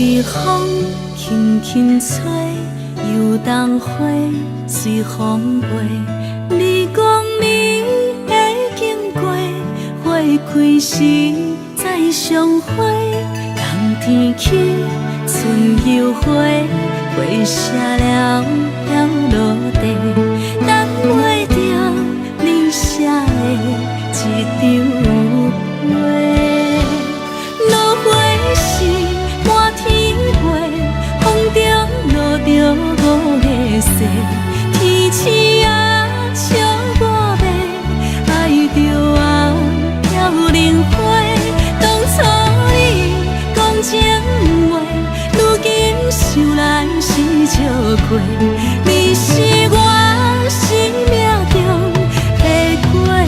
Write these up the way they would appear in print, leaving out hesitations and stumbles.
微风轻轻吹，游动花随风飞。你讲你会经过，花开时再相会。冬天起，春又回，花谢了落地，等袂着你写的一张画。落花时满天飞，风中落着五个色。天星啊，笑我迷，爱着我飘零花。当初你讲情话，如今想来是笑过。你是我生命中的过客。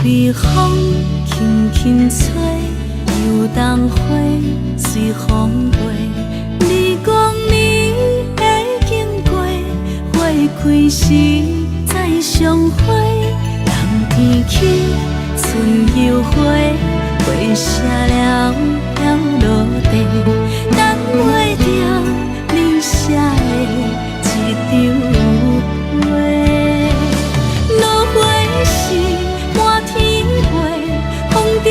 微风轻轻吹，游动花随风飞。你讲你会经过，花开时再相会。冬天起，春又回，花谢了落地，等袂着你写的一张画。落花时满天飞，风中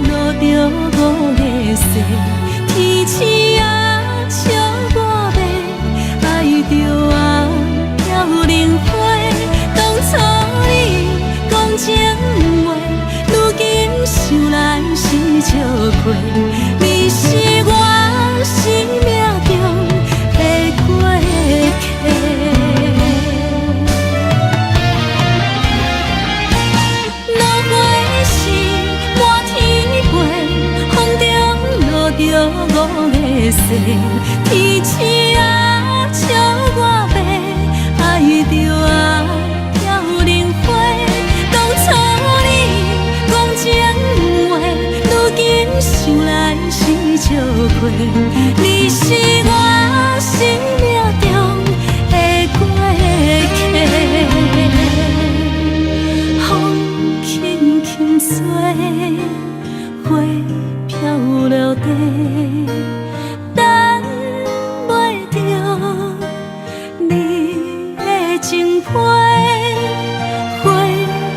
落着五个色。天星啊，笑我迷，爱着我飘零花。当初你讲情话，如今想来是笑过。你是我生命中的过客。着五个色，天星啊，笑我迷，爱着我飘零花。当初你讲情话，如今想来是笑过。你是我生命中的过客。风轻轻吹，花飘落地，等袂着你的情批。花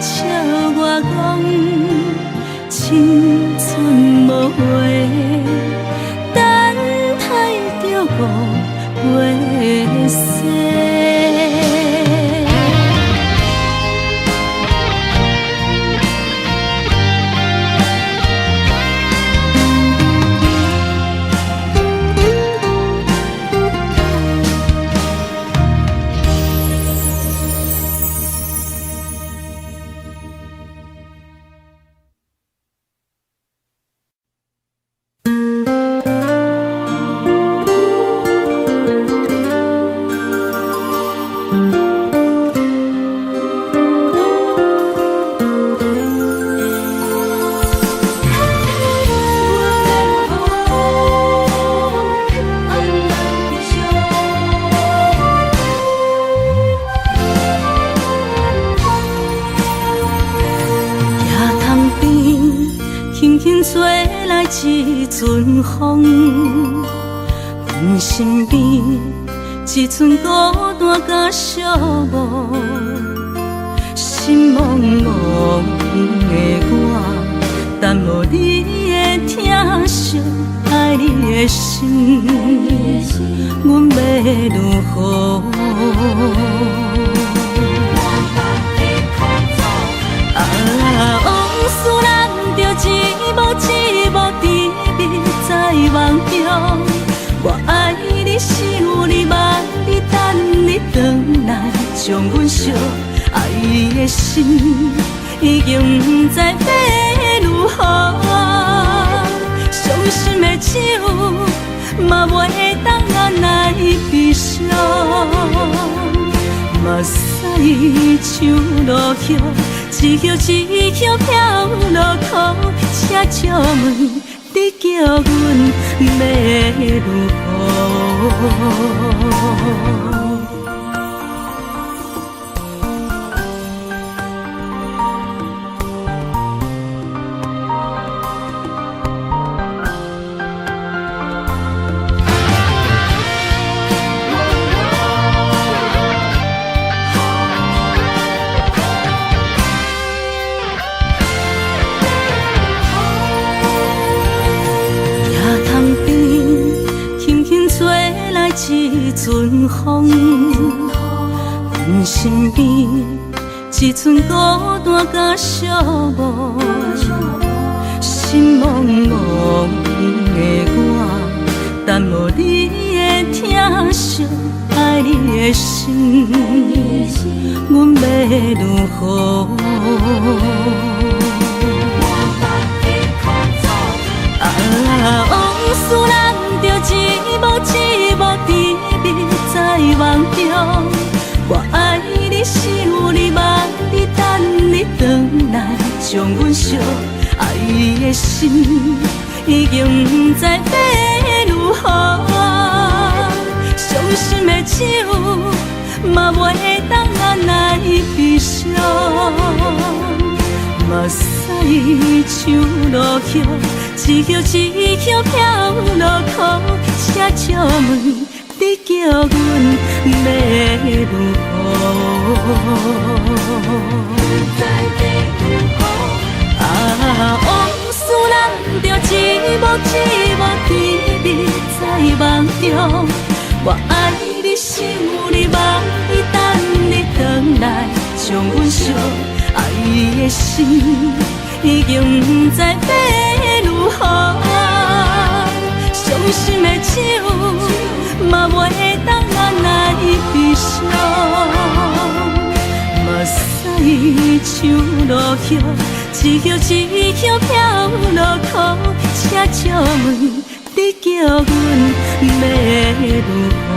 笑我讲青春无悔，等待着五月色。一阵风，阮身边一阵孤单甲寂寞，心茫茫的我，等无你的疼惜，爱你的心，阮要如何？往事人着一幕一幕甜蜜在梦中，我爱你想你望你等你回来，将阮惜爱你的心已经不知要如何。伤心的手嘛袂当按来悲伤，目屎像落雨。一叶一叶飘落雨，车借问你叫阮要如何？一阵风，阮身边一寸孤单甲寂寞，心茫茫的我，等无你的疼惜，爱你的心，阮要如何？往事人着一幕一幕甜蜜在梦中，我爱你想你望你等你回来，将阮惜爱的心已经不知要如何，伤心的手嘛袂当按来悲伤。目屎像落叶，一叶一叶飘落雨，车借问你叫阮要如何？往事人着一幕一幕甜蜜在梦中，我爱你想你望你等你回来，将阮惜爱的心已经不知要如何，伤心的手嘛袂当按来悲伤，目屎像落叶，一叶一叶飘落雨，车借问你叫阮要如何？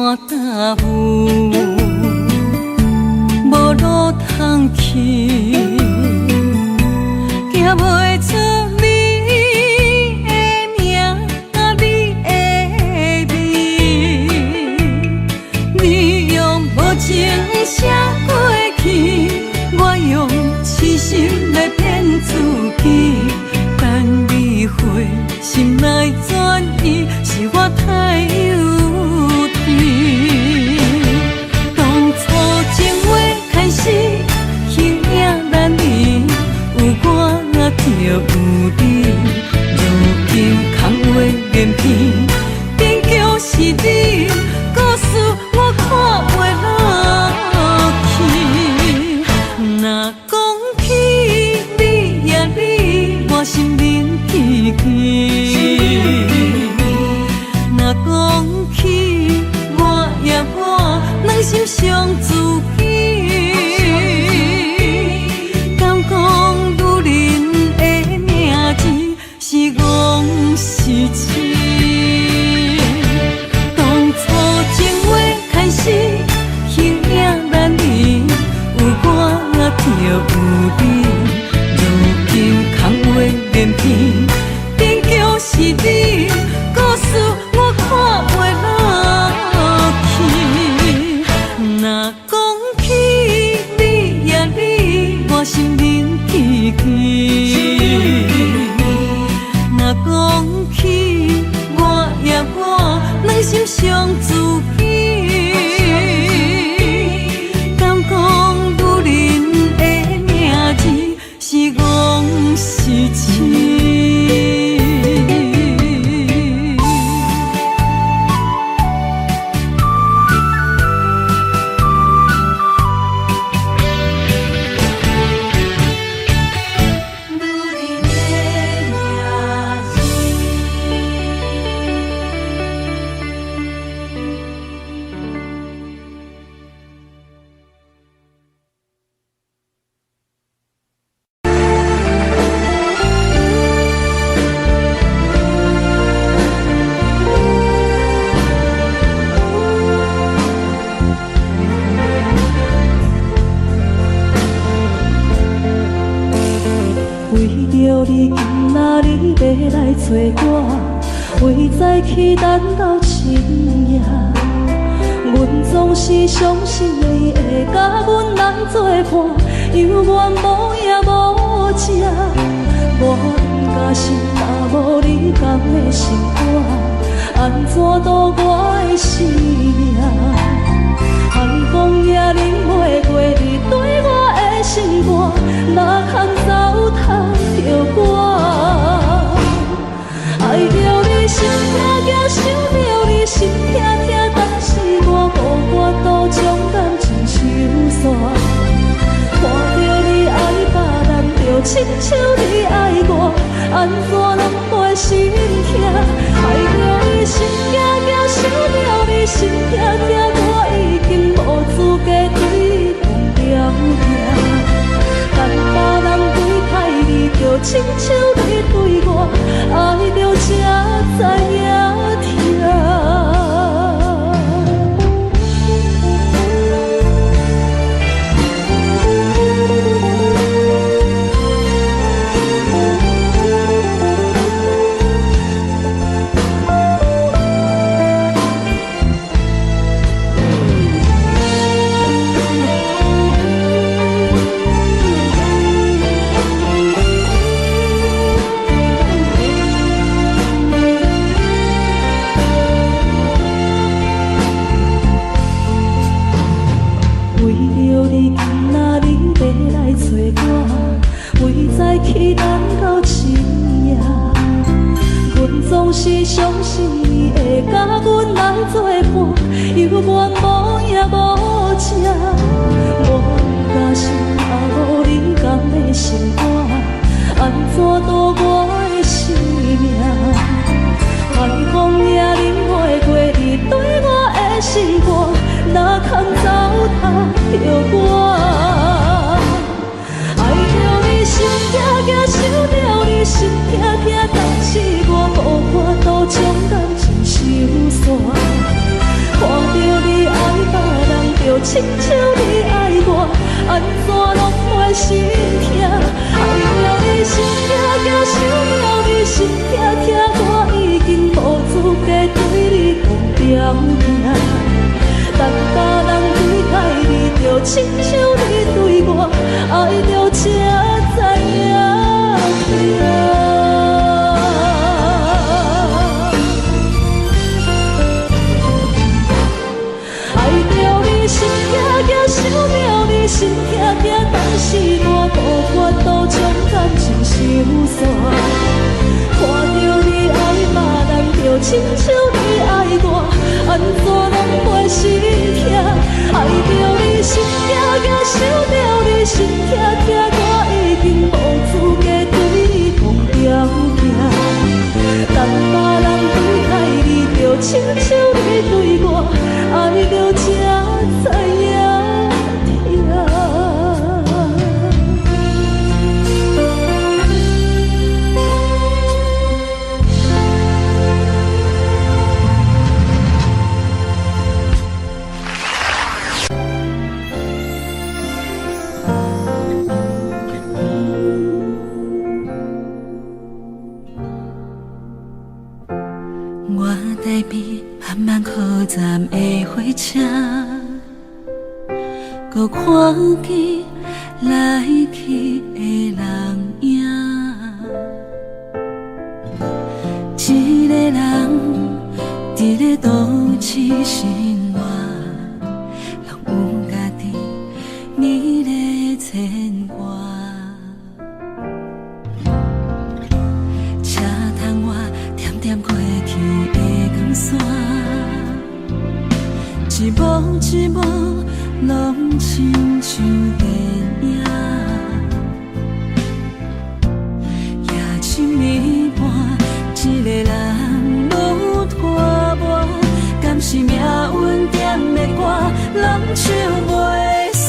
山大雾，无路通去，行袂出你的名，你的味，你用无情写过去，我用痴心来骗自己。等你回心来转意，是我太幼稚。当初情话开始，形影难离，有我就有你。如今空话连篇，终究是你，故事我看袂落去。若讲起你呀你，我心面起起。若讲起我呀我，两心相知己。敢讲女人的名字是戆是痴？当初情话开始，形影难离，有我就有你。如今空话连篇，终究是你，故事我看袂落去。若讲起你呀你，我心面起起。若讲起我呀我，两心相知己。敢讲女人的名字是戆是痴？你今仔日要来找我，为在去等到深夜。阮总是相信你会甲阮来作伴，犹原无影无迹。我假心若无你讲的心肝，安怎度我的生命？寒风也忍袂过你对我的心肝，哪堪糟蹋着我？爱着你心痛痛，想着你心痛痛，但是我无法度将感情收煞。看着你爱别人，就亲像你爱我，安怎拢袂心痛？爱着你心惊惊，想着你心痛痛，我已经无资格对讲了听。但别人对待你，就亲像你对我，爱着才知影疼。去等到深夜，阮总是相信你会甲阮来作伴，犹原无影无迹。我假心若无你讲的心肝，安怎度我的生命？寒风也忍袂过你对我的心肝，哪堪糟蹋着我？心痛痛，想着你心痛痛，但是我无法度将感情收煞。看着亲像你爱我，安怎拢袂心痛？爱着你心痛痛，想着你心痛痛，我已经无资格对你讲条件。等别人对待你，就亲像你对我，爱着才知影痛。心痛痛，想着你心痛痛，但是我无法度将感情收煞。看着你爱别人，就亲像你爱我，安怎拢袂心痛？爱着你心痛痛，想着你心痛痛，我已经无资格对你讲条件。当别人对待你，就亲像你对我，爱着才知影痛。我台边慢慢靠站的火车，搁看见来去的人影。一个人伫咧都市生活，拢有家己你咧牵挂。车窗外点点过去的光线，一幕一幕拢亲像电影。夜深暝半，一个人愈拖磨，敢是命运点的歌，人唱袂煞。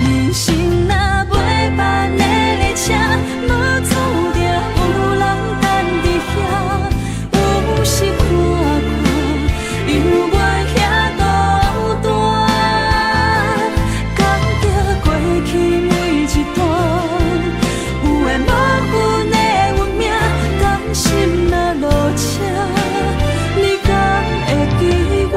人生若袂办的列车，无注定有人等伫遐。有时看看，犹原遐孤单，感觉过去每一段，有缘无份的运命，甘心若落车，你敢会记我？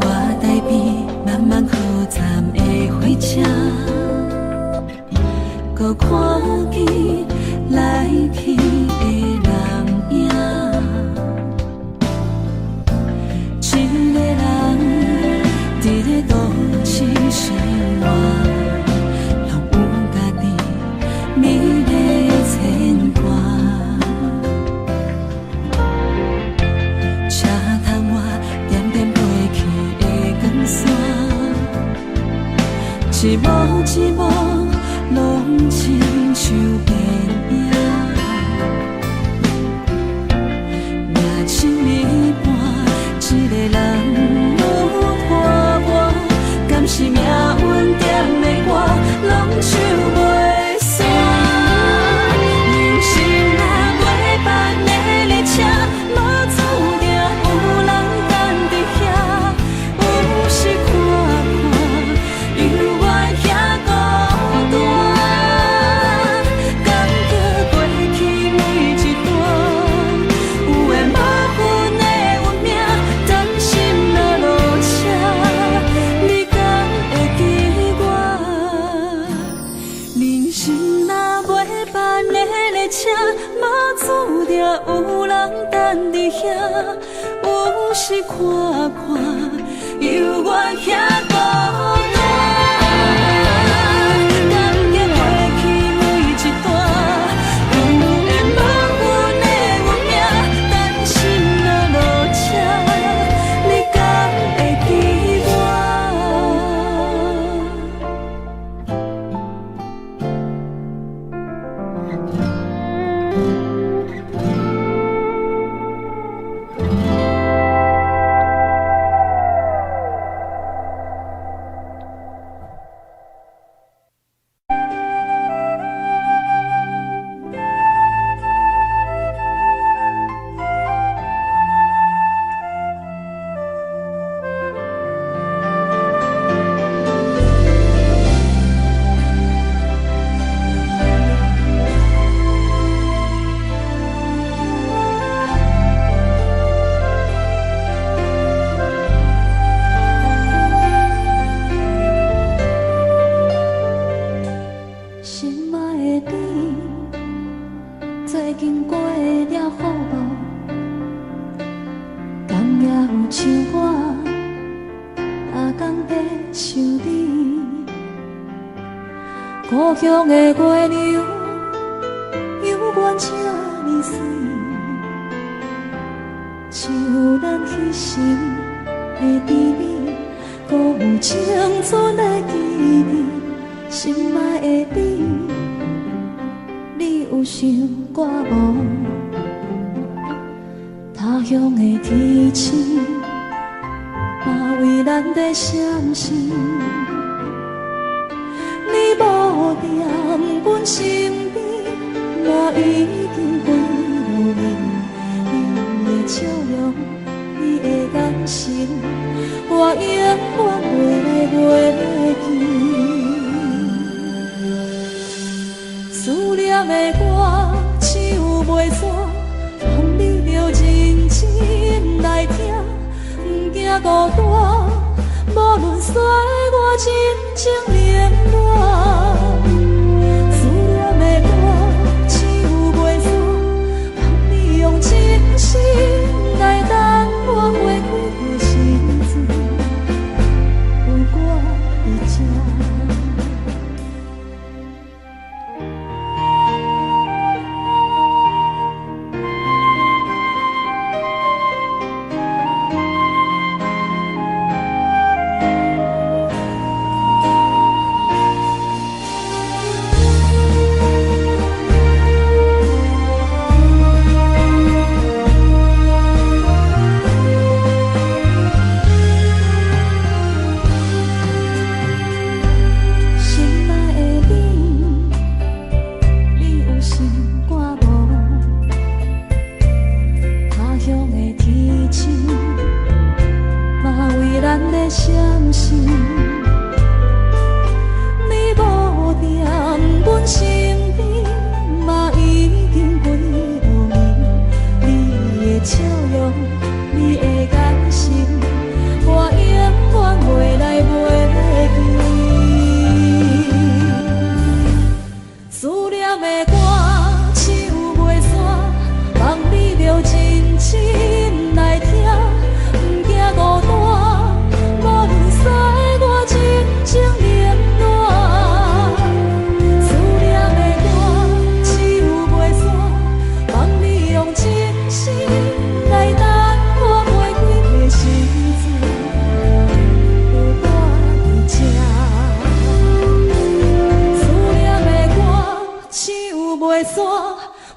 我台边慢慢靠站的火车，搁看见来去的人影。一个人伫咧都市生活，拢有家己美丽牵挂。车窗外点点飞去的光线，一幕一幕拢亲像电影。夜深暝半，一个人愈拖磨，敢是命运点的歌，拢唱袂煞。人生若袂办的列车，无注定有人等伫遐。有时看看，犹原遐孤单，感觉过去每一段，有缘无份的运命，担心若落车，你敢会记我？人生若袂办的列车，无注定有人等伫遐。有时看看，犹原遐孤单，感觉过去每一段，有缘无份的运命，担心若落车，你敢会记我？也有像我，阿公在想你。故乡的月亮，犹原这呢水，像咱彼时的甜蜜，搁有青春的记忆，心爱的你，你有想我无？他乡的天星，嘛为咱在闪烁。你无在阮身边，我已经飞落眠。你的笑容，你的眼神，我永远袂来袂记。思念的歌，唱袂煞。望你着认真来听，不惊孤单，无论衰我真情冷暖。思念的歌，唱袂煞，望你用真心来等我花开的时阵，有我在这。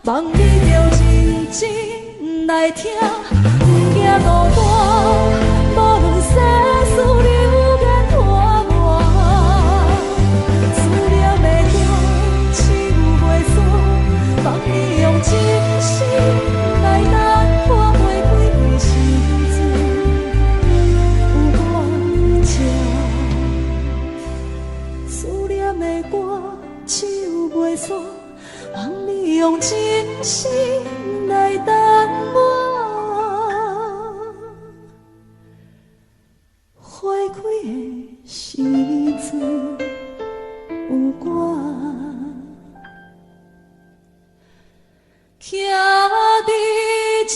望你着认真来听，不惊孤单，无论世事流言拖磨。思念的歌，唱袂煞，望你用真心来等我花开的时阵，有我在这。思念的歌，唱袂煞。望你用真心来等我花开的时阵，有我徛在这。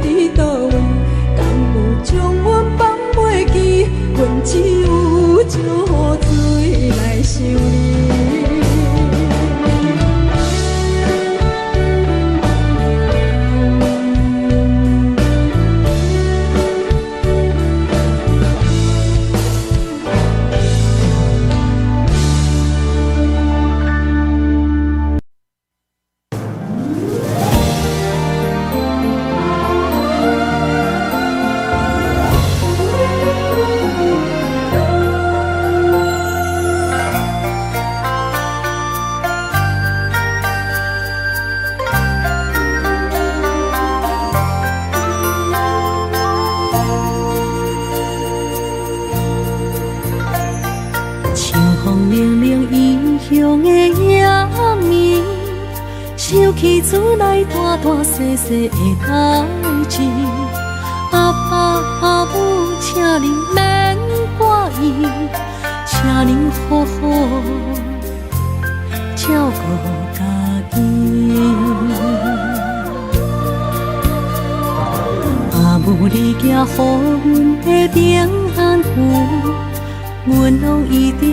伫倒位？敢有将阮放袂记？阮只有借雨水来想你。厝内大大细细的代志，阿爸阿母，请您免怪意，请您好好照顾家己。阿母，你行予阮的平安符，阮拢一直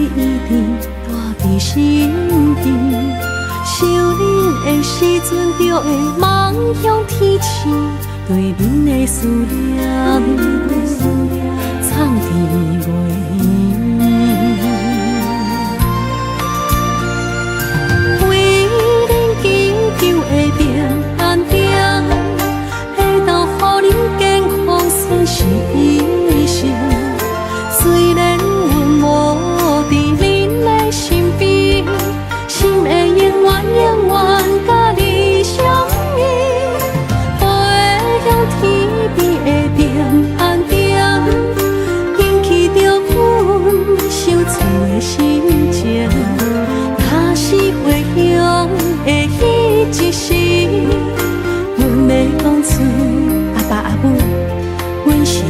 带伫心底。想恁的时阵，就会望向天星，对恁的思念藏伫月圆。为恁祈求的平安点，会当予恁健康顺时一生。虽然阮无伫恁的身边，心会永远甲你相依，飞向天边的平安点，引起着阮想厝的心情。若是回乡的彼一时，阮要讲出阿爸阿母，阮上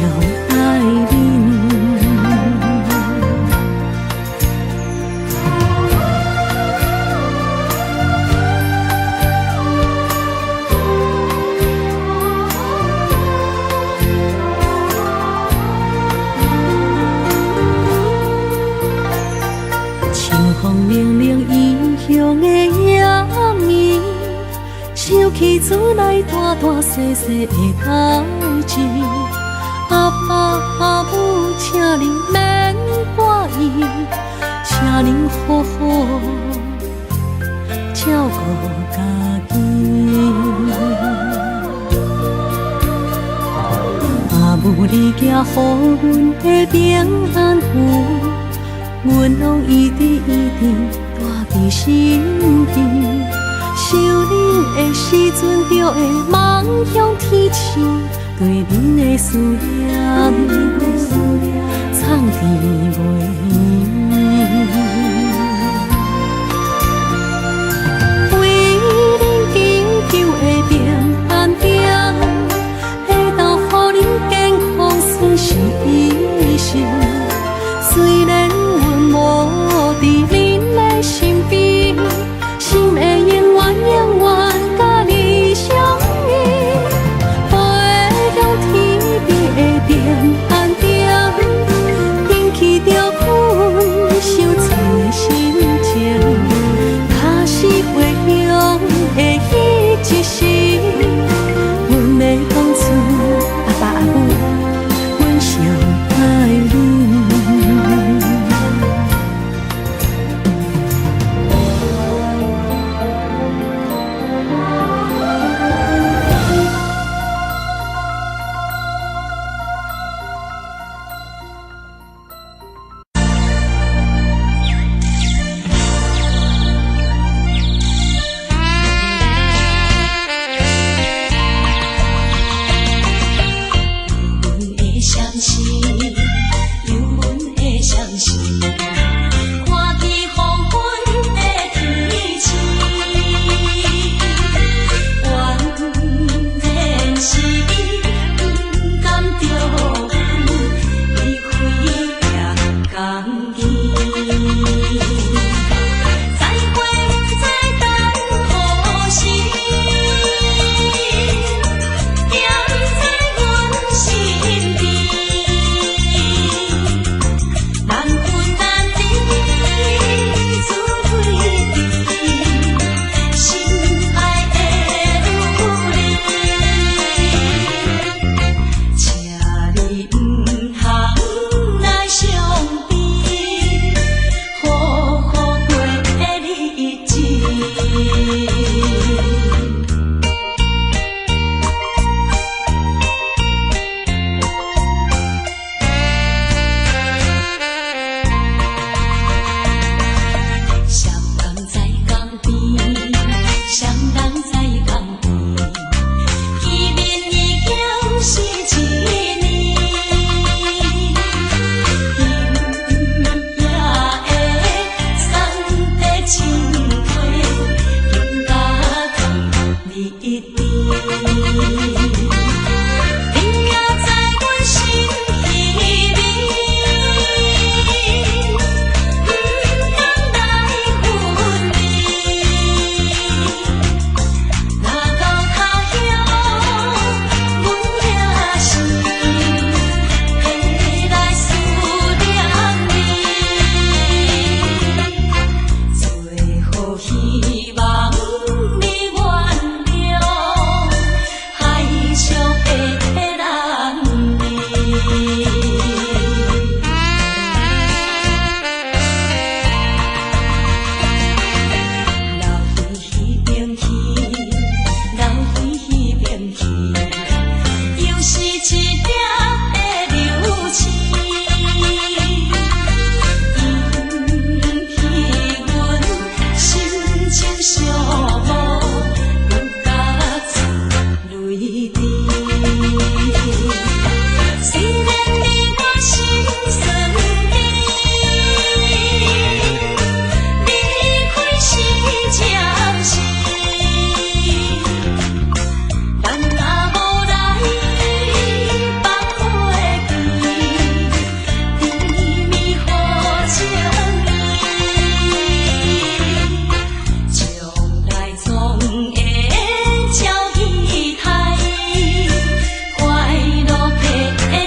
爱恁。冷冷异乡的夜暝，想起厝内大大细细的代志。阿爸阿母，请您免怪意，请您好好照顾家己。阿母，你行予阮的平安符，阮拢一直带伫心底，想恁的时阵，就会望向天星，对恁的思念藏伫月圆。为恁祈求的平安点，会当予恁健康顺时一生。虽然无伫恁的身边，心会永远甲你相依。飞向天边的平安点，引起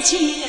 情意。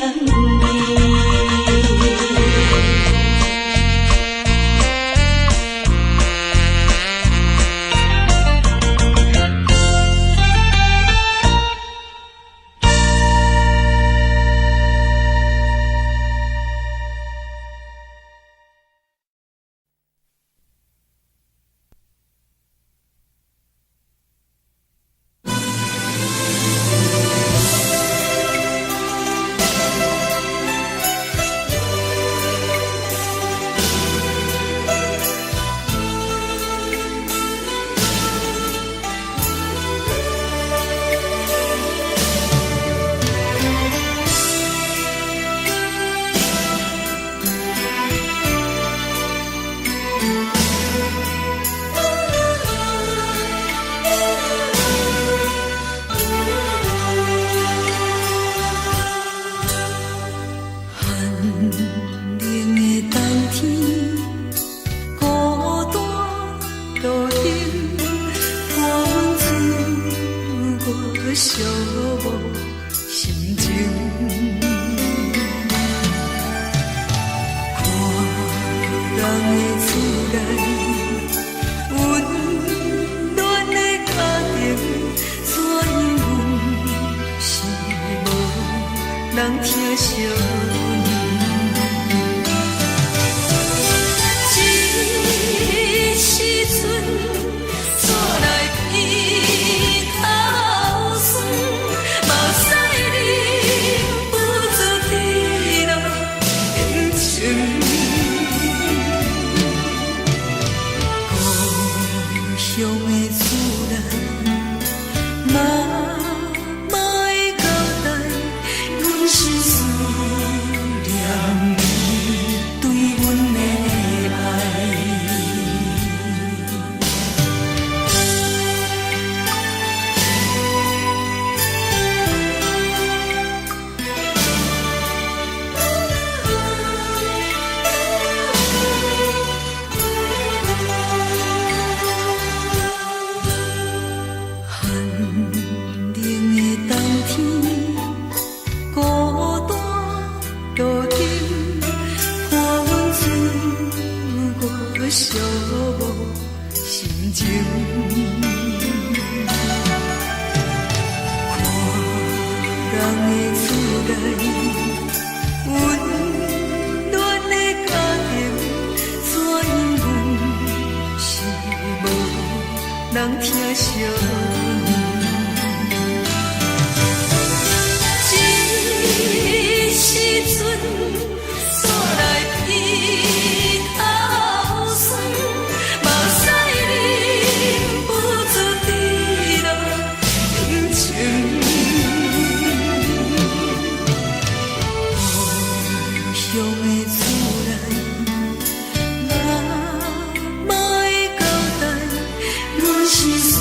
人听相这时阵煞来鼻头酸，目屎忍不住滴落眼睛。故乡的厝内，妈妈的交代，阮是思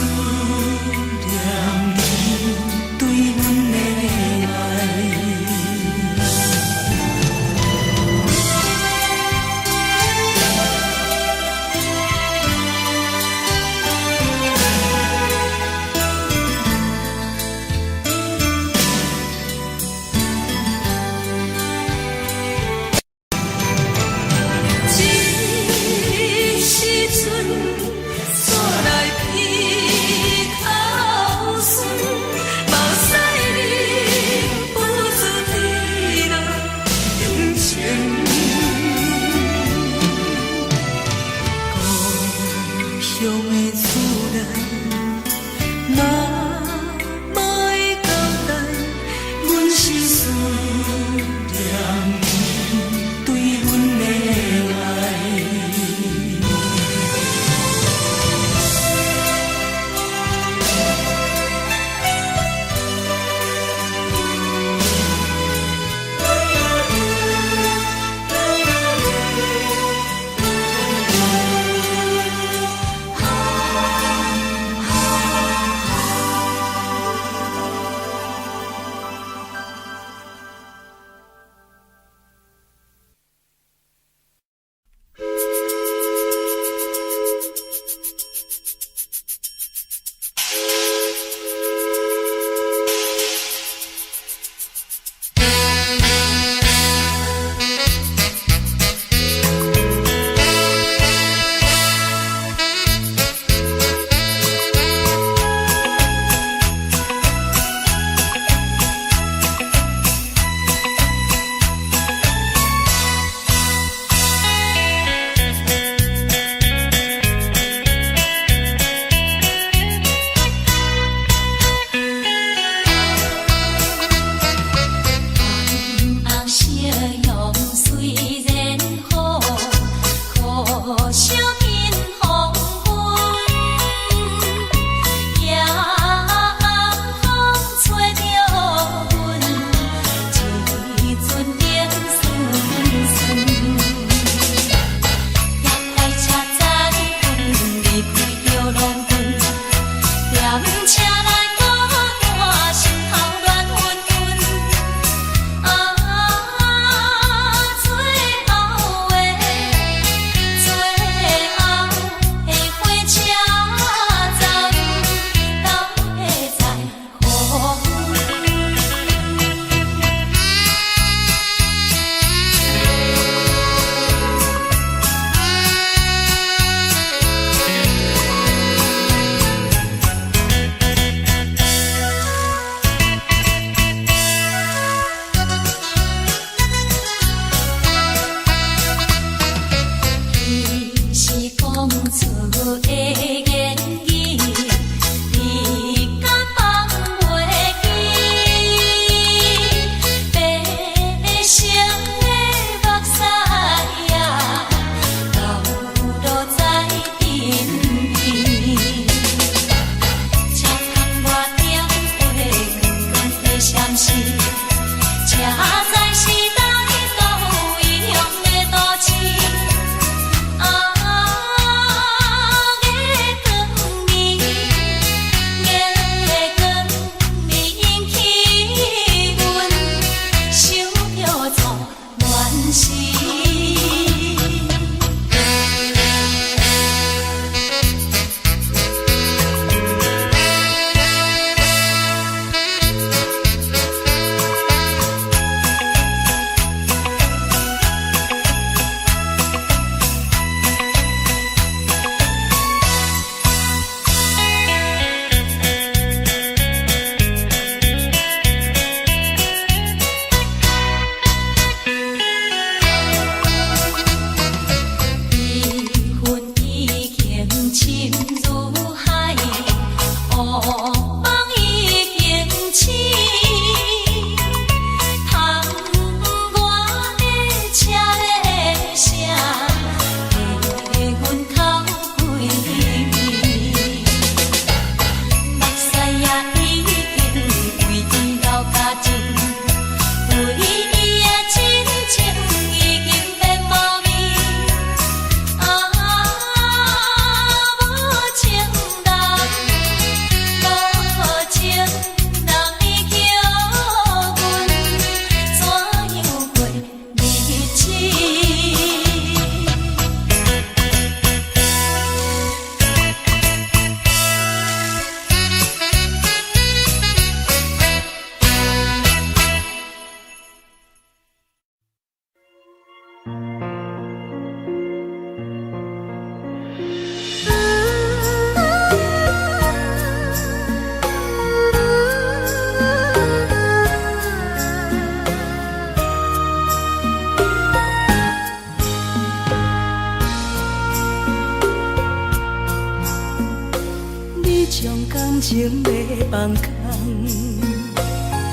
放空，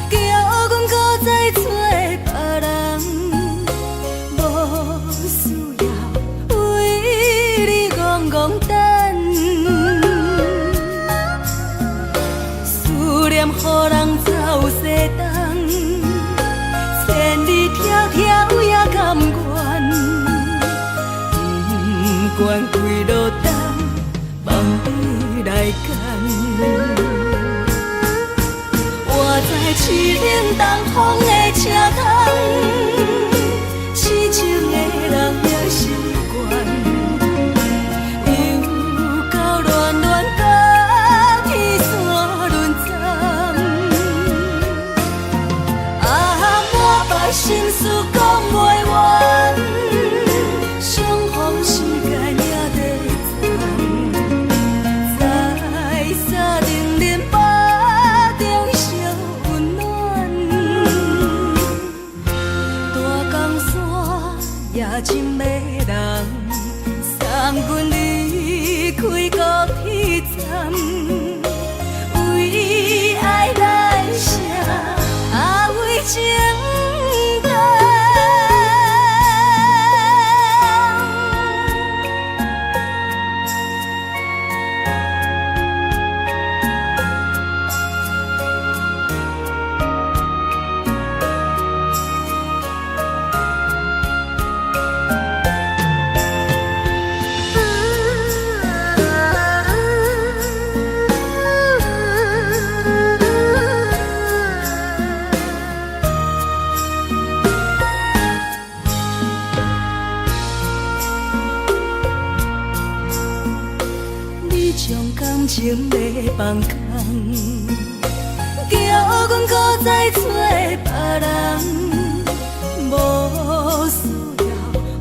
叫阮搁再找别人，无需要为你戆戆等，思念予人走西东，千里迢迢也甘愿，不管几落冬，望你来牵。我在市顶东风的车窗，痴情的人也习惯，又到恋恋甲天山沦陷。啊，满腹心事讲袂完，相逢时间也在站，在沙丁林巴中烧温暖，大江山也真迷人，送阮离开高铁站，为爱来写，为情等。感情要放空，叫阮搁再找别人，无需要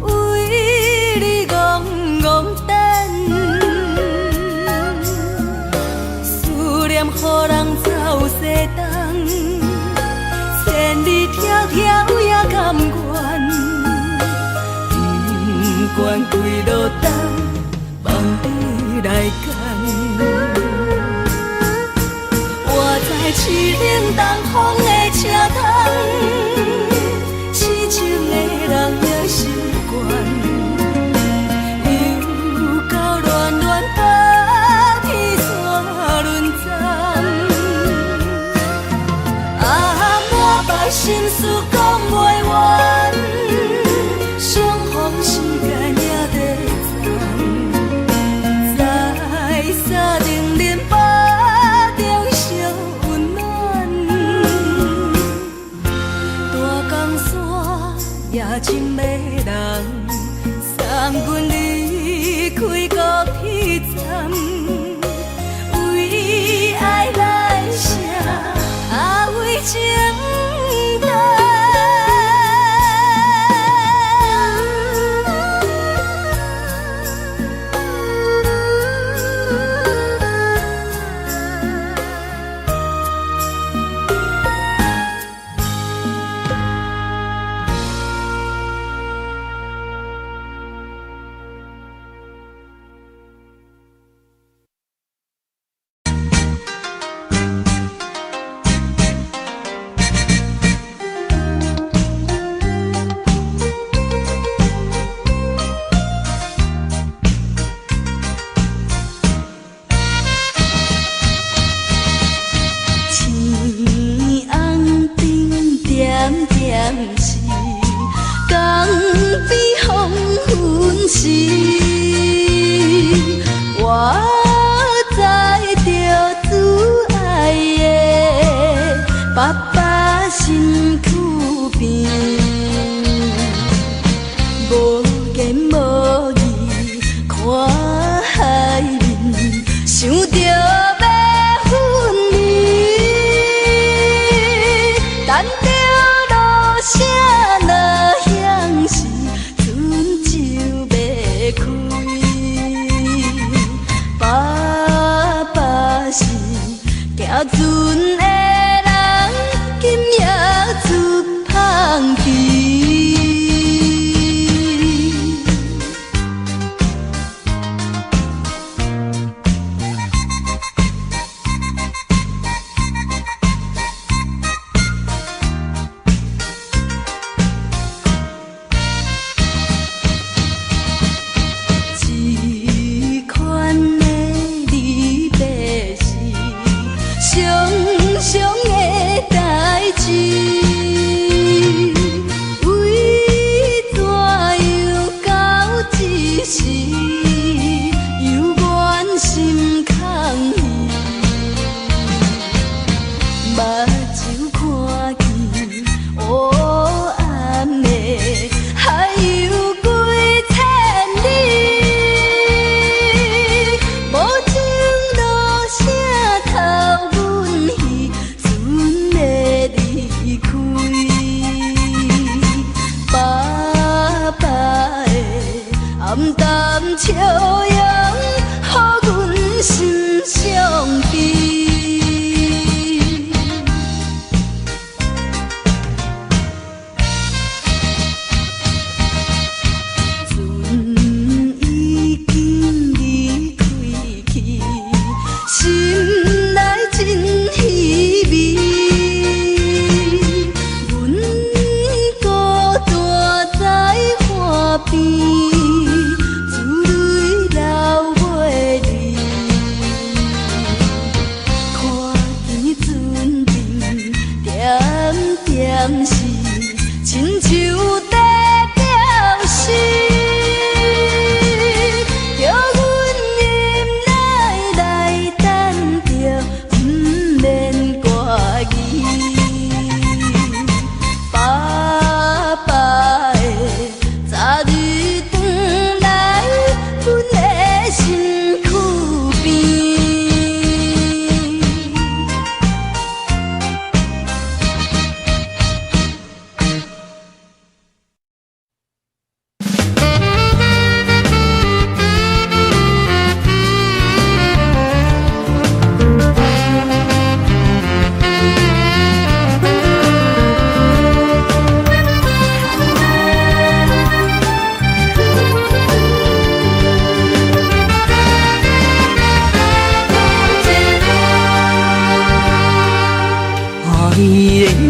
为你戆戆等，思念予人走西东，千里迢迢也甘愿，不管几落冬，望你来牵。我在市顶东风的车窗，痴情的人也习惯，又到恋恋甲天山沦陷。啊，满腹心事讲袂完，相逢时间也在站，在沙丁林巴中烧温暖，大江山也真迷人，送阮离开高铁站，为爱来写，为情等。笑容，予阮心伤悲。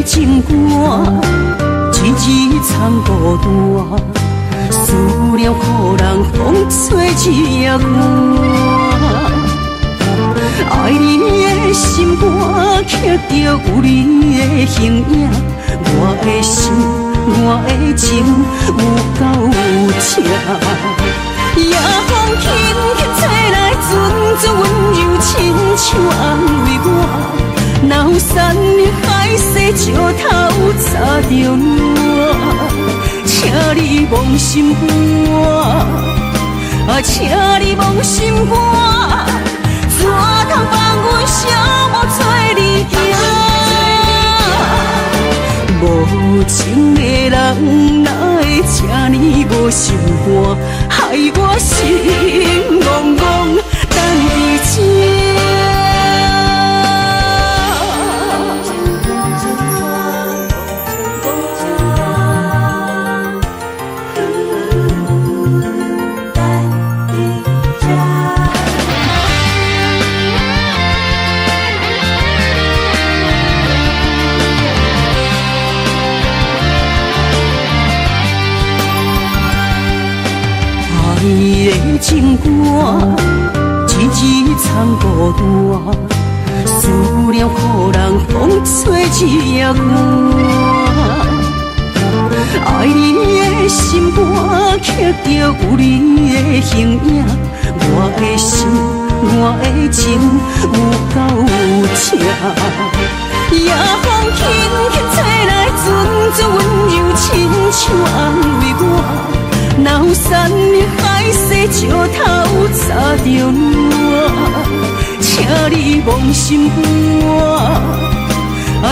情歌，一字藏孤单，思念予人风吹一夜寒。爱你的心肝，刻着有你的形影，我的心，我的情有够有情。夜风轻轻吹来，阵阵温柔，亲像安慰我。若有山的海誓，石头插着我，请你忘心肝，请你忘心肝，怎通放阮寂寞做离行？无情的人，哪会这呢无心肝，害我心怣怣等你情。情歌，一字藏孤单，思念予人风吹一夜寒。爱你的心肝，刻着有你的形影，我的心，我的情有够有情。夜风轻轻吹来，阵阵温柔，亲像安慰我。若有山的海誓，石头插着我，请你忘心肝，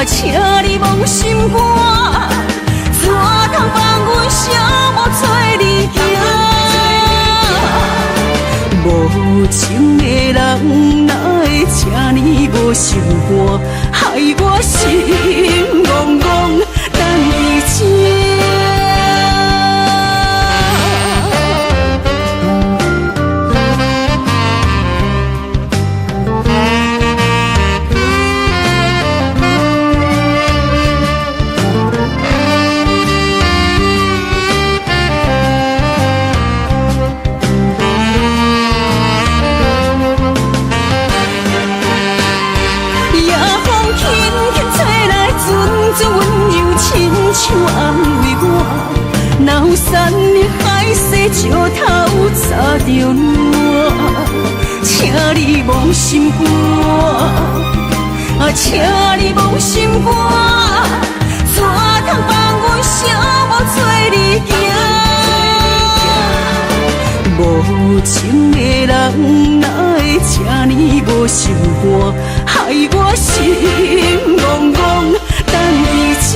请你忘心肝，怎通放阮寂寞做离行？无情的人，哪会这呢无心肝，害我心怣怣等你情。像安慰我，若有山的海誓，石头插着我，请你忘心肝，请你忘心肝，怎通放阮寂寞做离行？无情的人，哪会这呢无心肝，害我心怣怣等你情。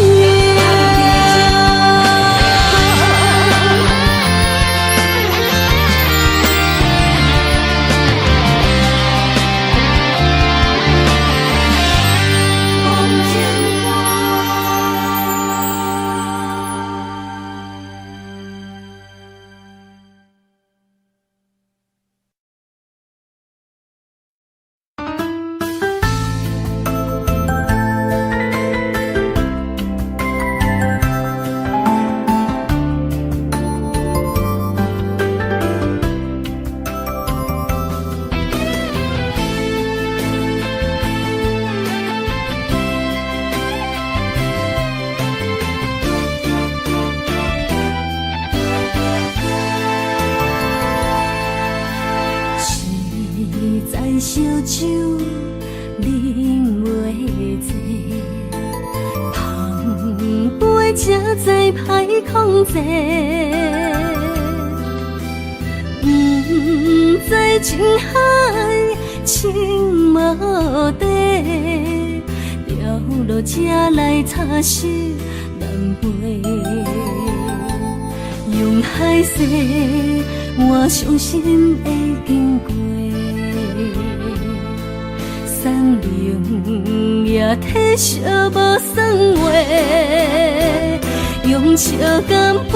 才知歹控制，不知情海情无底，掉落这来擦拭难背，用海誓，我伤心会经过。送灵也体烧无算话，用笑干杯，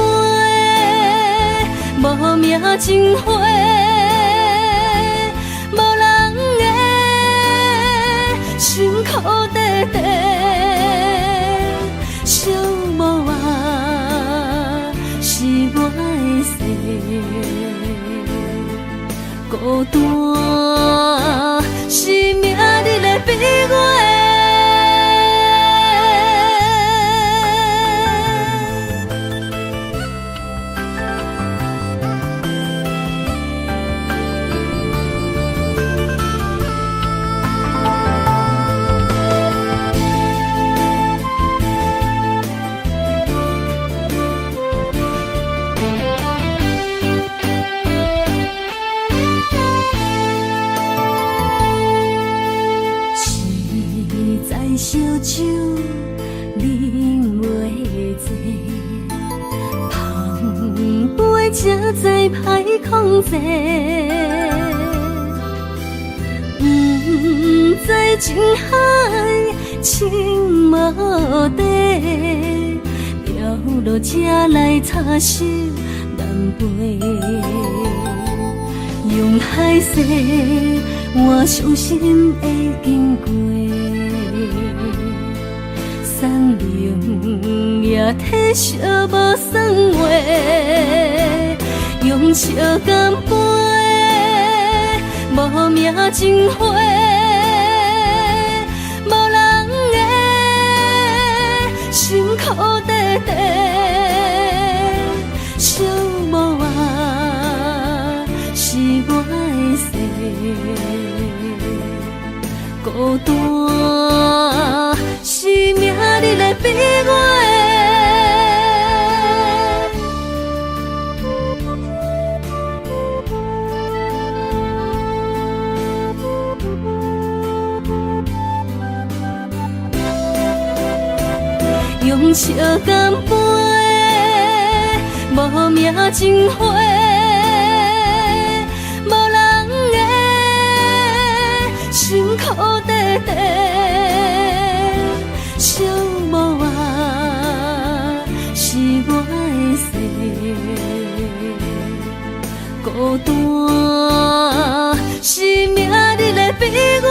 无名情花，无人的辛苦地地，寂寞啊是我的事，孤单是命日的悲哀。烧酒啉袂醉，碰杯才知歹控制，不知情海情无底，掉落这来擦拭难背，用海誓，我伤心会经过。送灵也体烧无算话，用笑干杯，无名情花，无人的辛苦地地，寂寞啊是我的事，孤单是命日的悲哀。用笑干杯，无名情花，无人的辛苦地地，寂寞啊是我的事，孤单是命日的悲哀。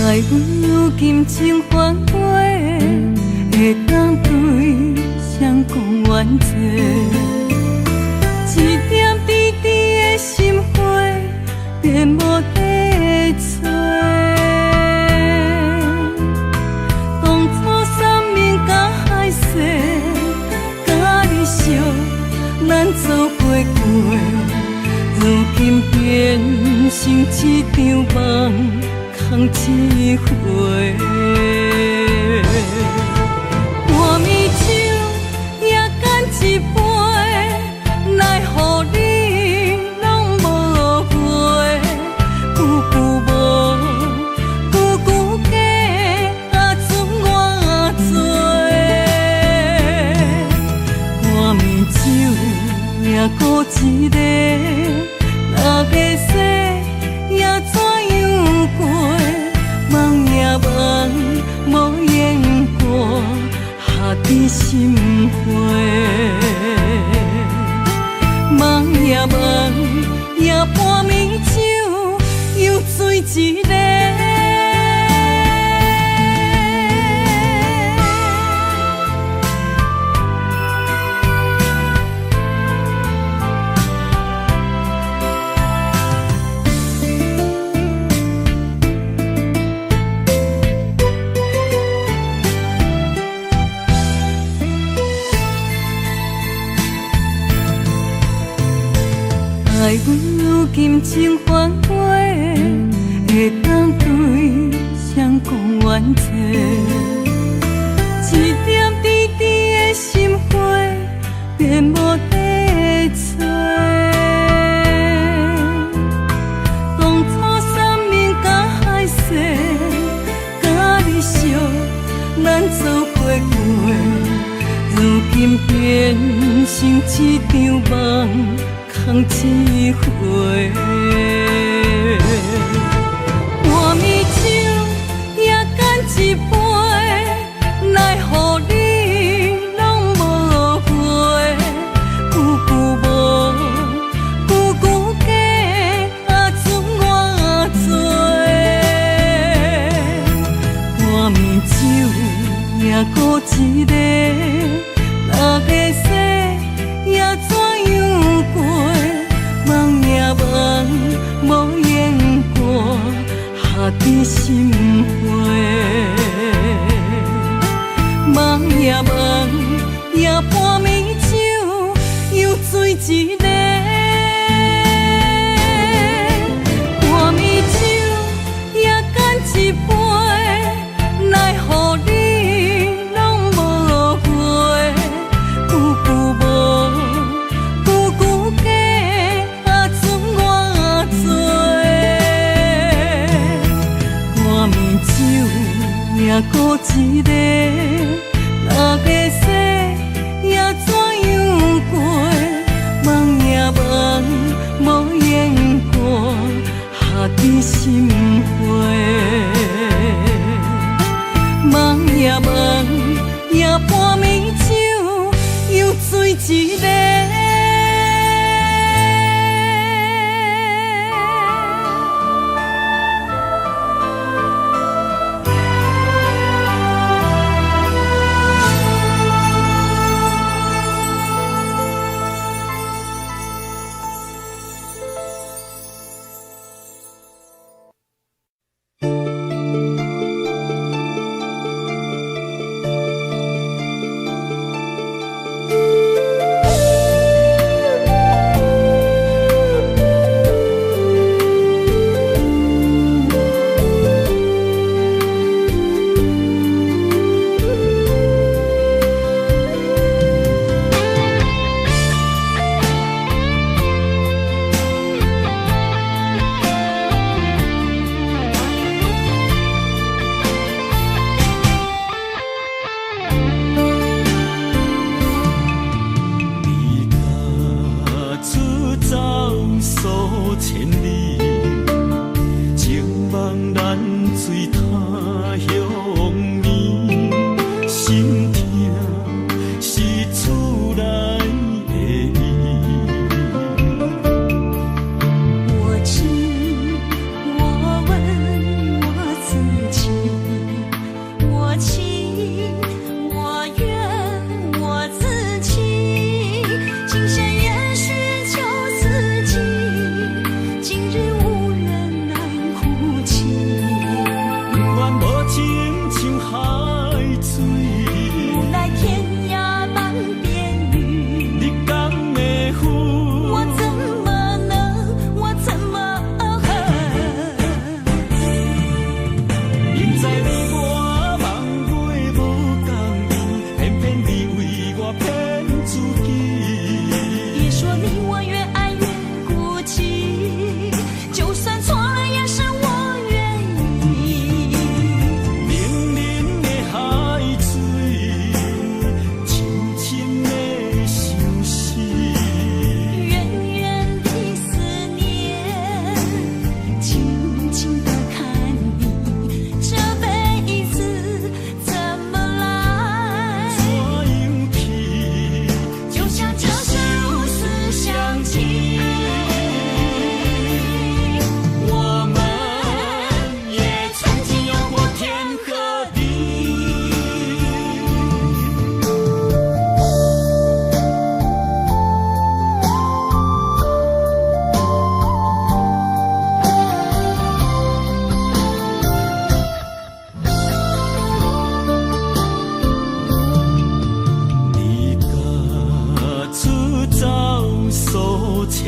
爱有金情繁华，会当对谁讲冤错？一点滴滴的心花，变无地找。当初三面甲海誓，甲你惜，咱走过过。受一场梦，空一回。半暝酒也干一杯，奈何你拢无回？久久无，久久假，啊剩我做。半暝酒也孤一个，若个说也怎样过？梦也梦，无言过，下伫心花。梦也梦，也半暝酒又醉一个。爱阮如今情反悔，会当对谁讲冤错？一点滴滴的心花，变无地找。当初三面甲海誓，甲你惜，咱走过过，如今变成一场梦。空一回，半暝酒也干一杯，奈何你拢无回？久久无，久久假，啊剩我做。半暝酒也孤一个，若个说也怎样过？梦也梦，无言过，下伫心花。梦也梦，也半暝酒又醉一个。半暝酒也干一杯，奈何你拢无回？久久无。也孤一个，若个说也怎样过？梦也梦，无言过，下伫心花。梦也梦，也半暝酒又醉一个。今生也许求自己，今日。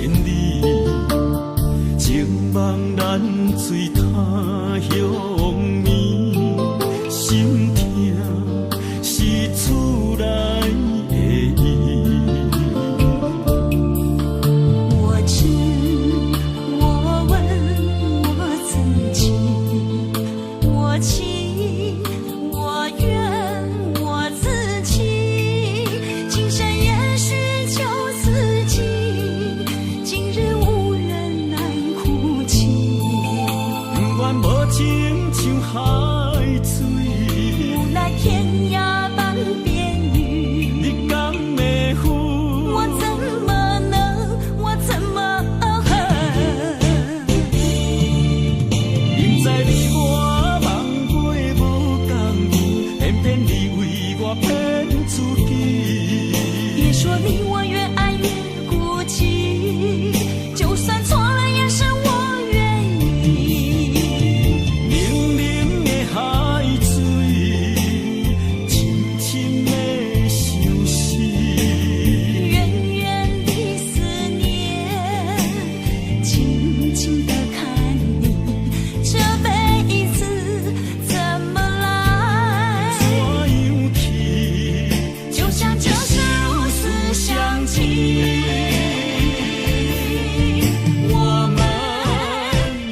千里，情梦难醉他乡眠，心痛是厝内的伊。我知我问我自己，我情我愿我自己，今生也许就此尽，今日无人难哭泣。不愿无情像海水，无奈天涯半边雨，你敢袂负？我怎么能，我怎么恨？明知你我梦过无共甜，偏偏你为我骗自己。别说你我越爱越孤寂，就算错了也是我愿意。冷冷的海水，深深的相思。远远的思念，静静的看你，这辈子怎么来？怎样去？就像这是如此相契。我们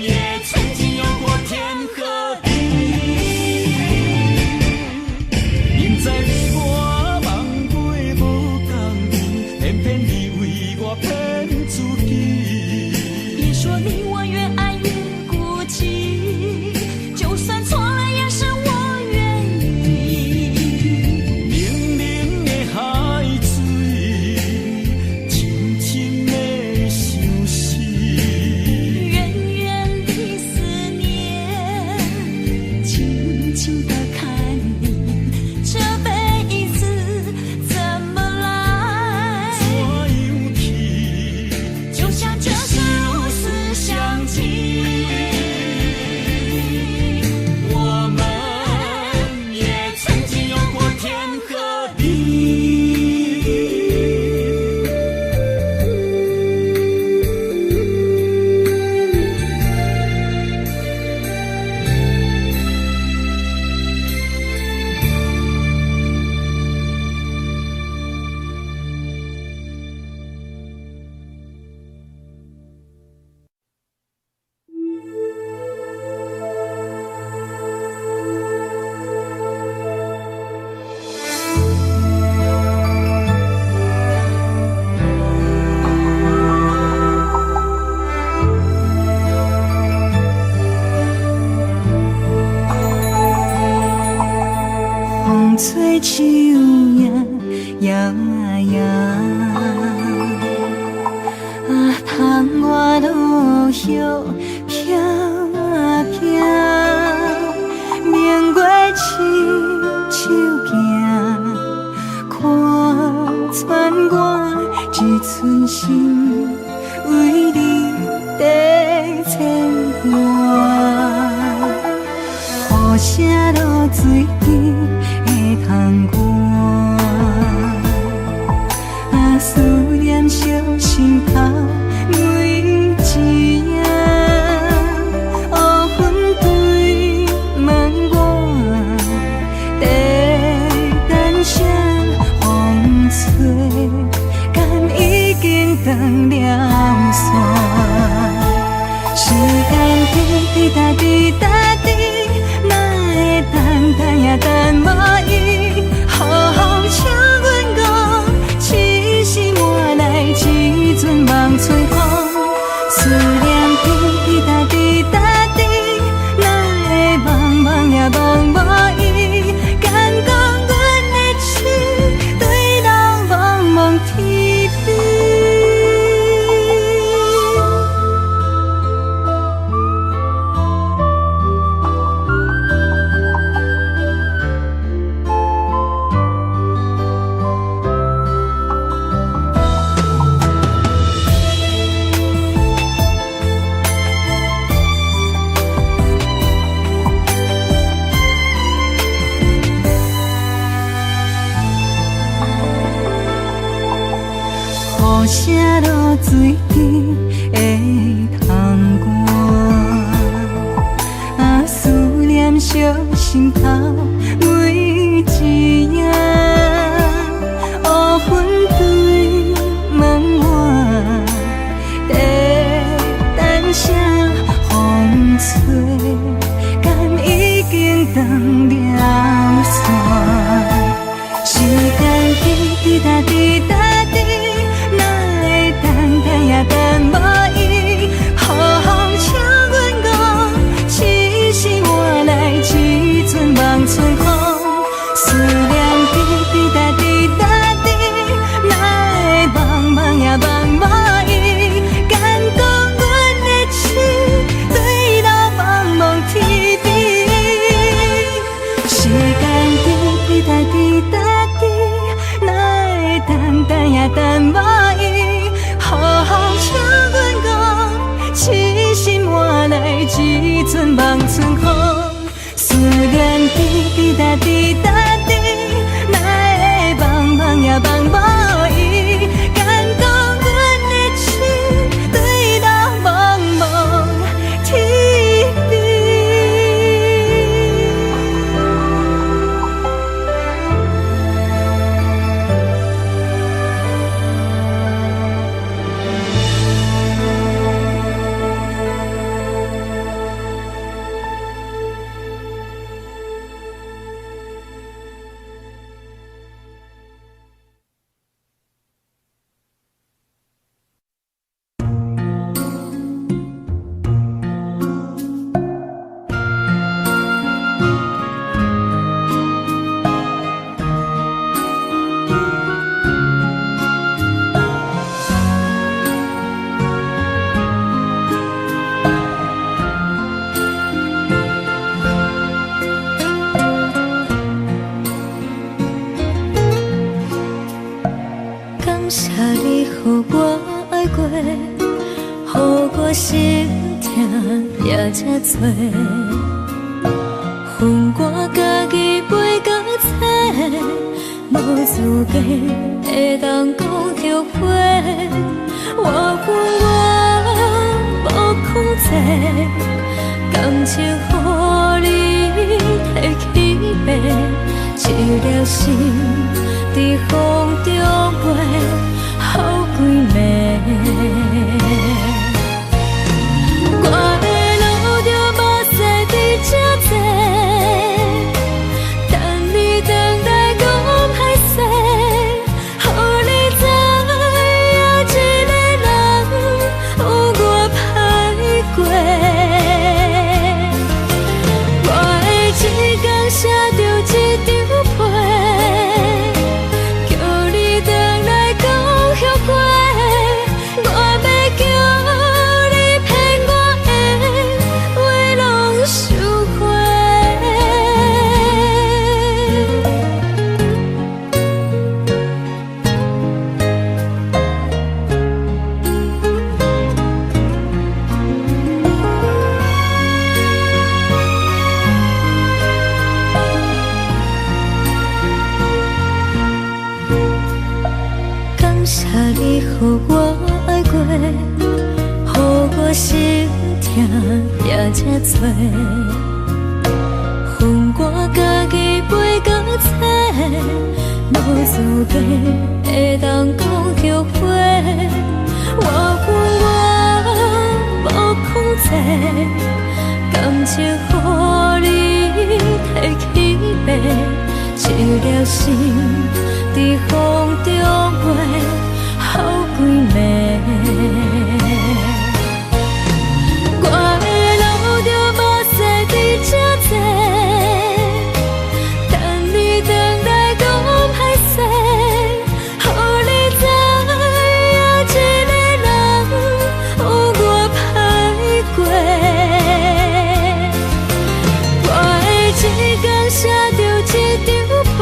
也曾经有过天和地，明知你我梦过无共甜，偏偏你为我骗自己。别说你我越爱越孤寂，就算错了也是我愿意。冷冷的海水，深深的相思。远远的思念，静静的看你，这辈子怎么来？怎样去？就像这是如此相契。我们也曾经有过天和地。风吹树叶摇啊摇，啊，窗外落叶飘啊飘，明月亲手行，看穿我一寸心，为你在牵挂。雨声落水边会通过，啊，思念烧心头每一夜，乌云对问我，在等啥风吹，敢已经断了线，时间滴答滴答滴。哪会等待声风吹，敢已经断了线？时间滴滴答滴答滴，哪会等等也等无伊？雨风请阮讲，痴心换来一阵望春风。思念滴滴答滴答滴，哪会茫茫也茫无伊？敢讲阮的心对路茫茫天边？时间滴滴答滴答滴，哪会等等也等无伊？雨风请阮讲，痴心换来一阵望春风。思念滴滴答滴答滴，哪会茫茫也茫无伊？敢讲阮的心对路茫茫天边？心痛也这多，恨我家己飞到切，无资格会当讲后悔。我恨我无控制，感情予你提起白，一粒心在风中飞，好几暝。我的路着目屎伫这多，等你等待讲歹势，予你知影一个人有我歹过。我的一天写着一张被，叫你回来讲后悔。我要叫你予我爱过，予我心痛也这多，恨我家己飞到切，无资格会当讲后悔。我恨我无控制，感情予你提起白，一粒心在风中飞。好几暝，我的路着目屎伫这多，等你等待讲歹势，予你知影一个人有我歹过。我的一天写着一张被。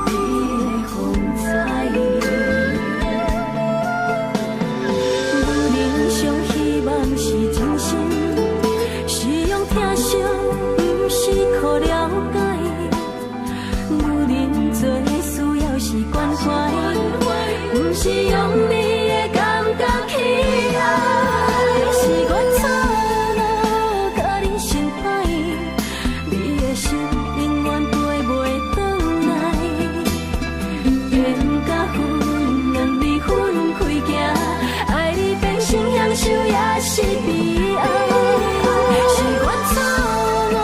你的风采。有人上希望是真心，是用疼惜，不是靠了解。有人做需要是关怀，不是用你的感觉去爱。是我错了，甲你心歹，你的心永远飞袂转来。缘甲分两离分开行，爱你变成享受也是悲哀。是我错了，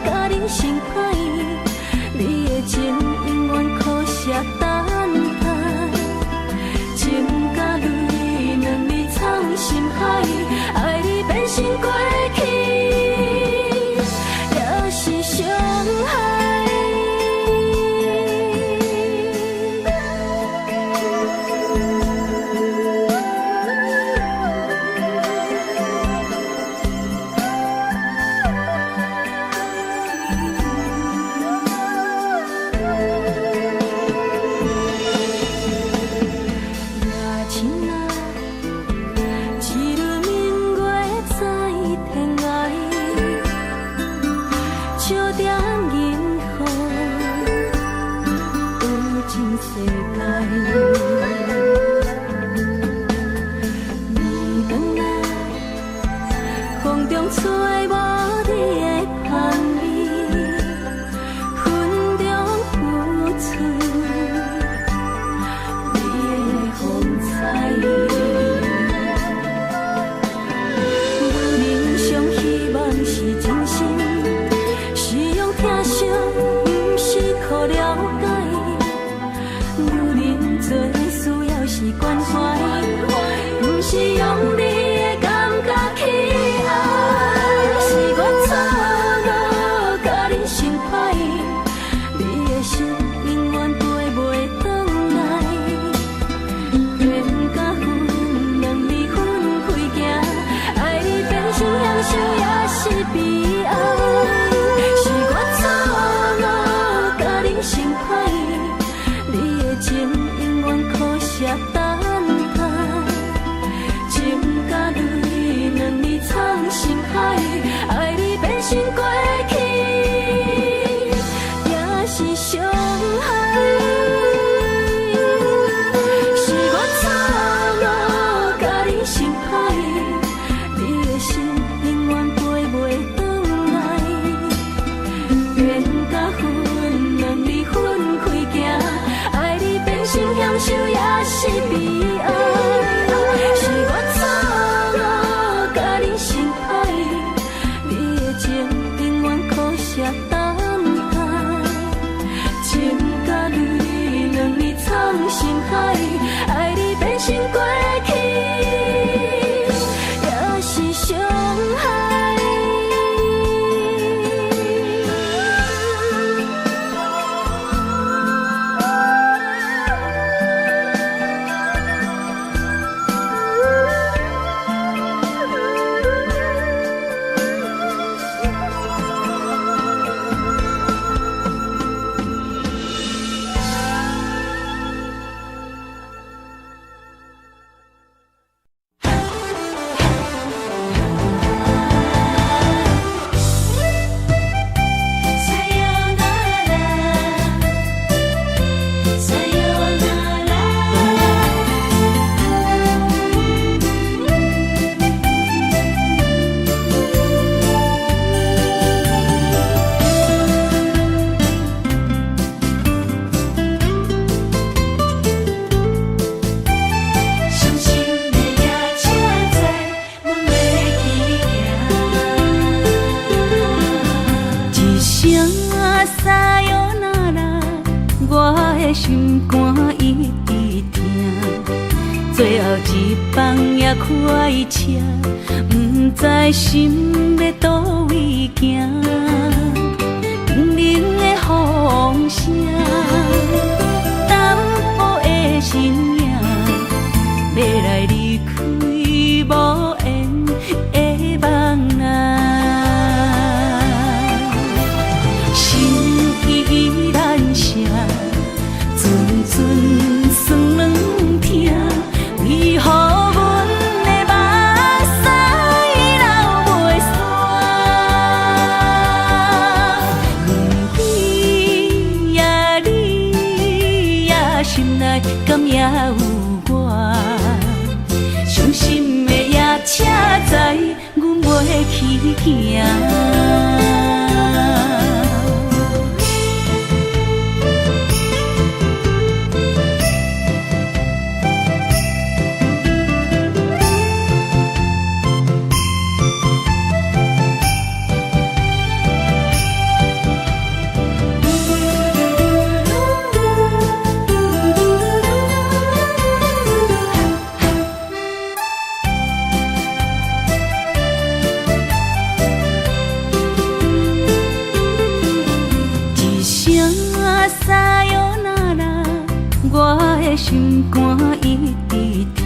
甲你心歹，你的情永远可惜等待。情甲泪两字藏心海，爱你变成过去，也是伤害。夜深啊，一轮明月在天涯，笑点银河有情世界。暝灯啊，风中吹无你的香味，云中浮出你的风采。有人上希望是真心，是用疼惜，不是靠了解。有人做需要是关怀，不是用你的感觉去爱。是我错了，甲你心歹，你的心永远飞袂转来。缘甲分两离分开行，爱你变成享受也是悲哀。是我错了，甲你心歹，你的情永远可惜等待。情甲泪两字藏心海，爱你变成过去，也是伤害。是我错了，甲你心歹，你的心永远飞袂转来。缘甲分两离分开行，爱你变成享受也是悲哀。是我错了，甲你心歹，你的情永远可惜等待。情甲泪两字藏心海，爱你变成过去，也是伤害。心肝一直疼，最后一放也开车，不知心要倒位行。冷冷的风声，淡薄的身影，要来离开无缘的梦啊。心也有我。伤心的夜车载，阮袂去行。心肝一直疼，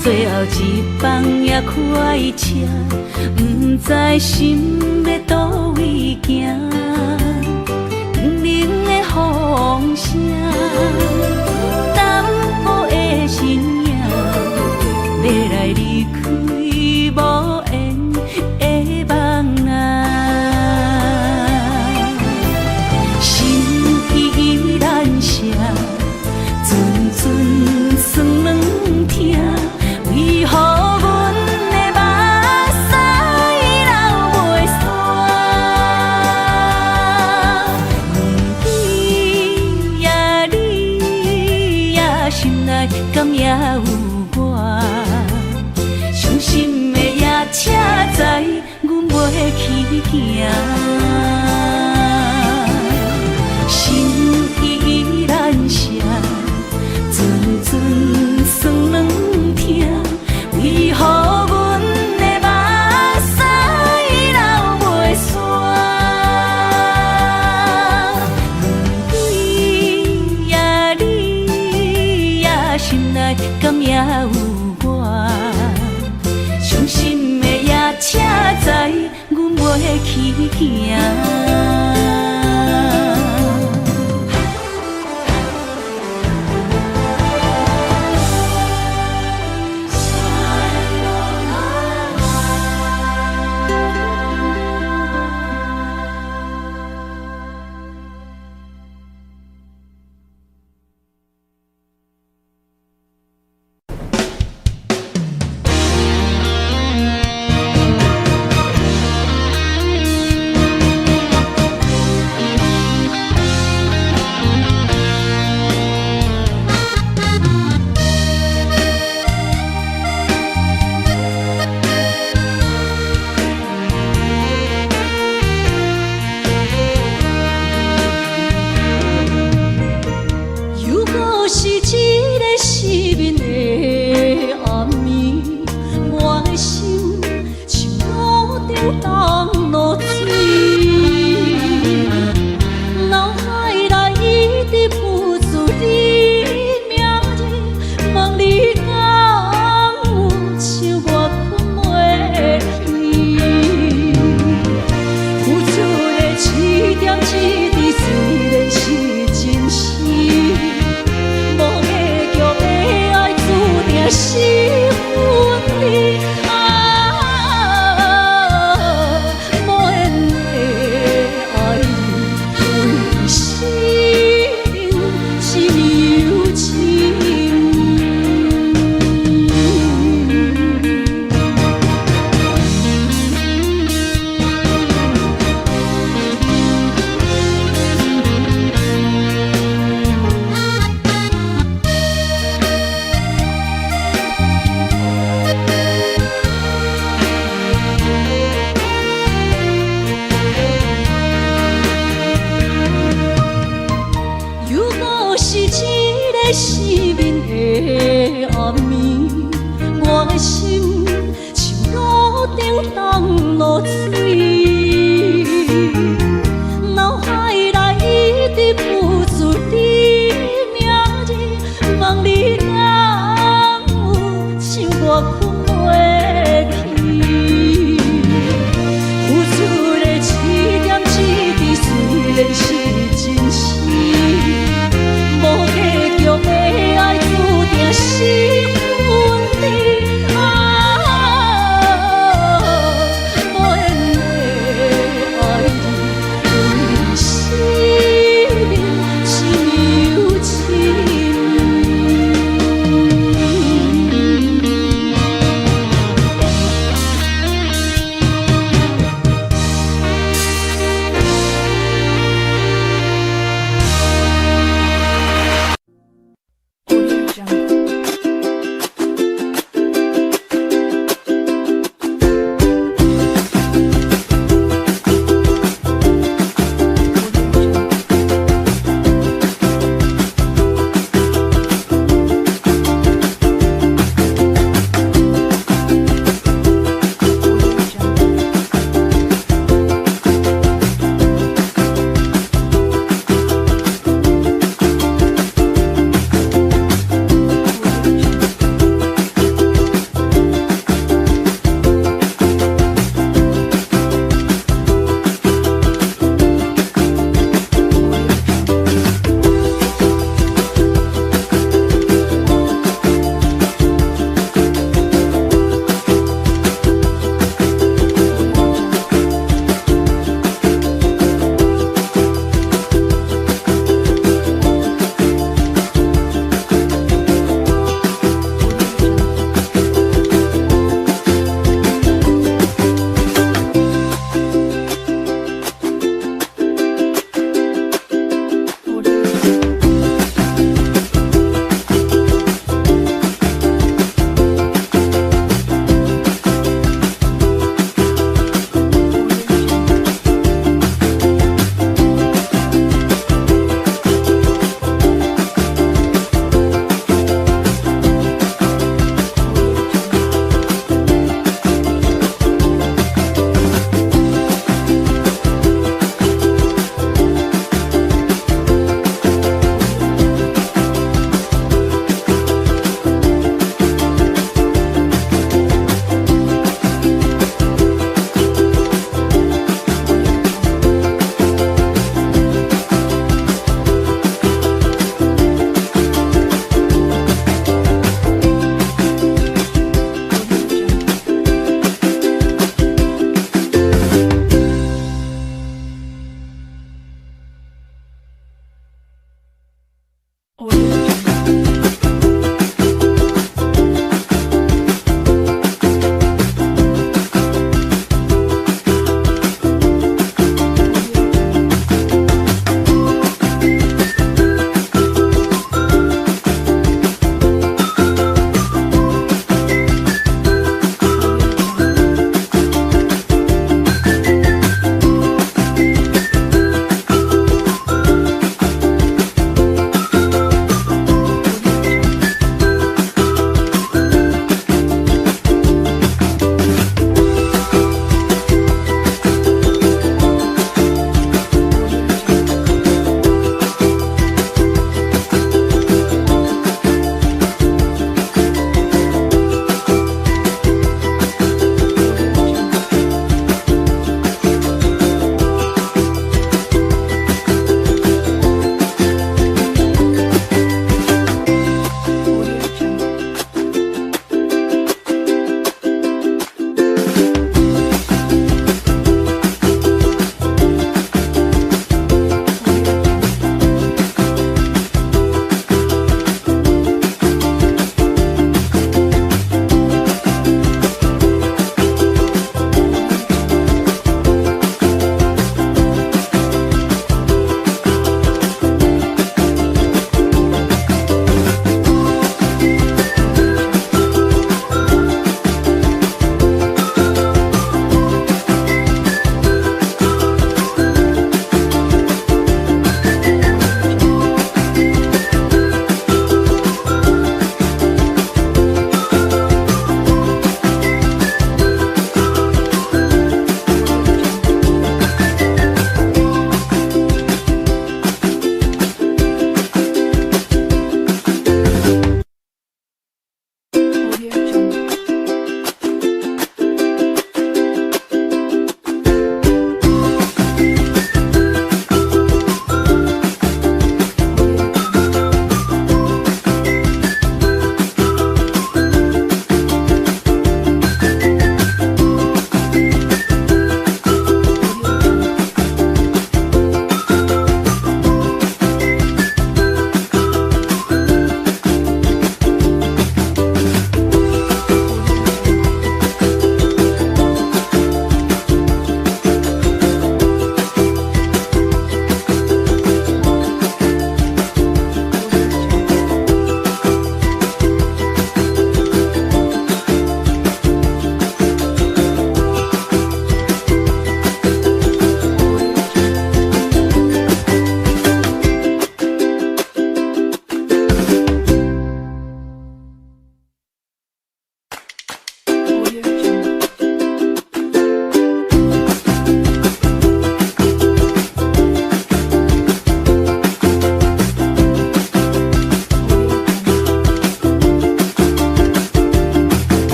最后一放也开车，不知心要倒位行。冷冷的风声，淡薄的身影，要来离开无缘的梦啊，心依然舍。阵酸软疼，为何阮的目屎流袂煞？阮呀你呀，心内敢也有我？伤心的夜车载，阮袂去行。心依然舍。阵酸软疼，为何阮的目屎流袂煞？对呀你呀，心内敢也有我？伤心的夜车载，阮袂去行。我。